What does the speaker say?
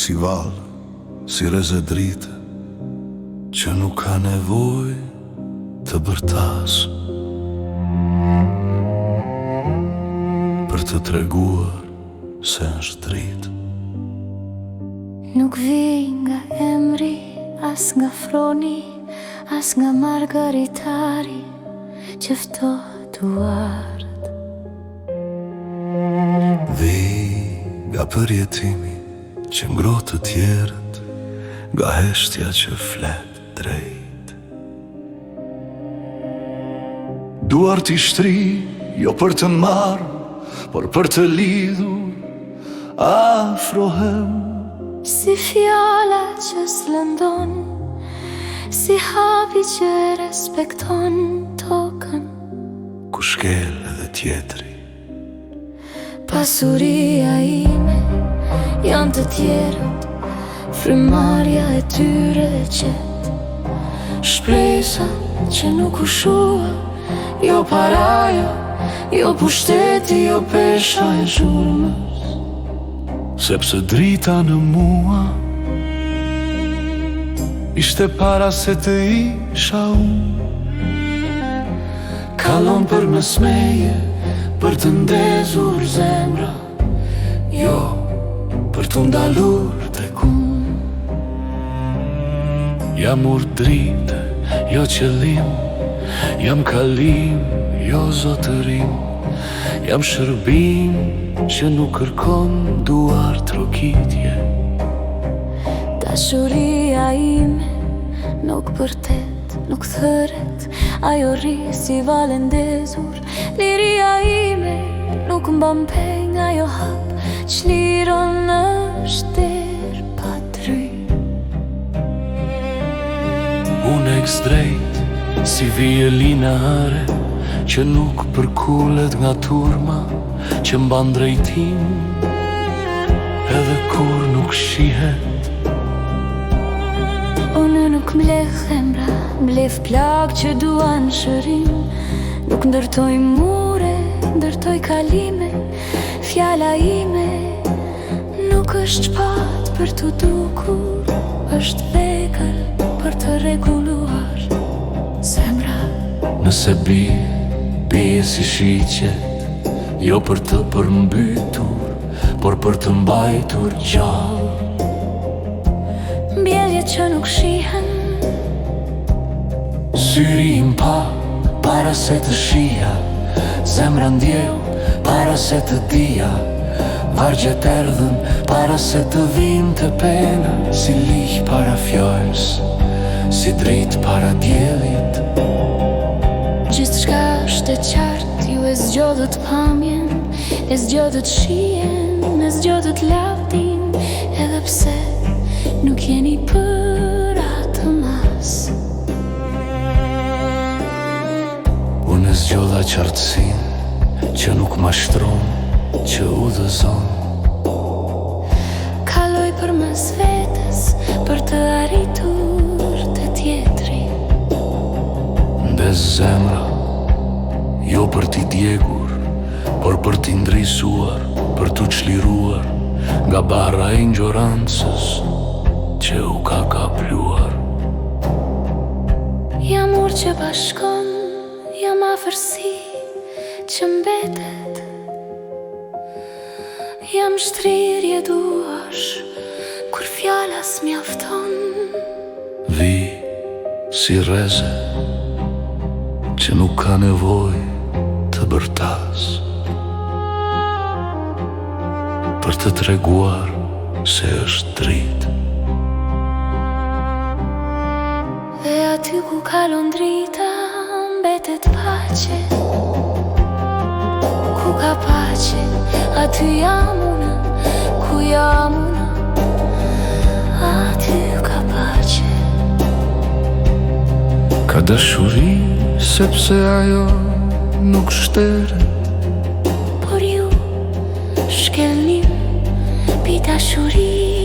si val, si reze drite, që nuk ka nevoj të bërtas, për të treguar se është dritë. Nuk vi nga emri, as nga froni, as nga margaritari që ftohet u ardh. Vi nga përjetimi që ngrohtë të tjerët, nga heshtja që flet drejt. Duar t'i shtri, jo për të marrë, por për të lidhur, afrohem. Si fjala që s'lëndon, si hapi që respekton tokën, ku shkel edhe tjetri. Pasuria ime janë të tjerët, frymarrja e tyre e qet, shpresa që nuk u shua, jo paraja, jo pushteti, jo pesha e zhurmës. Sepse drita në mua ishte para se të isha unë. Kalon për mes meje, për të ndezur zemra, jo për të ndalur tek unë. Jam urdhrite, jo qëllim, jam kalim, jo zotërim. Jam shërbim që nuk kërkon duar trokitje. Dashuria ime nuk përtet, nuk thëret, ajo rri si vale ndezur. Liria ime nuk mban peng, ajo hap që liron në shter pa dry. Unë drejt, si vije lineare, që nuk përkullet nga turma, që mban drejtim, edhe kur nuk shihet. Unë nuk mlef embra, mlef plak që duan shërim. Nuk ndërtoj mure, ndërtoj kalime. Fjala ime nuk është pat për të dukur, është vegël për të reguluar zemra. Nëse bie si shiqet, jo për të përmbytur, por për të mbajtur gjallë. Mbjelljet që nuk shihen, syri im pa, para se të shija, zemra ndjell, para se të dija, vargjet erdhën, para se të vinë të pena, si liq para fjallës, si dritë para djelit. Gjithçka është e qartë, ju e zgjodhët pamjen, e zgjodhët shijen, e zgjodhët lavdin, edhe pse nuk jeni për atë mas. Unë e zgjodha qartësin, që nuk mashtron, që udhëzon. Kaloj për mes vetes, për të arritur të tjetri. Ndes zemra, jo për t'i djegur, por për t'i ndrisuar, për t'u çliruar nga barra e ignorancës që u ka kapluar. Jam urë që bashkon, jam afërsi që mbetet, jam shtrirje duash kur fjala s'mjafton. Vi si reze që nuk ka nevoj të bërtas, për të treguar se është dritë. Dhe aty ku kalon drita, mbetet pace. Ku ka pace, aty jam unë, ku jam unë, aty ka pace. Ka dashuri, sepse ajo nuk shteret, Por ju shkelnim pi dashuri.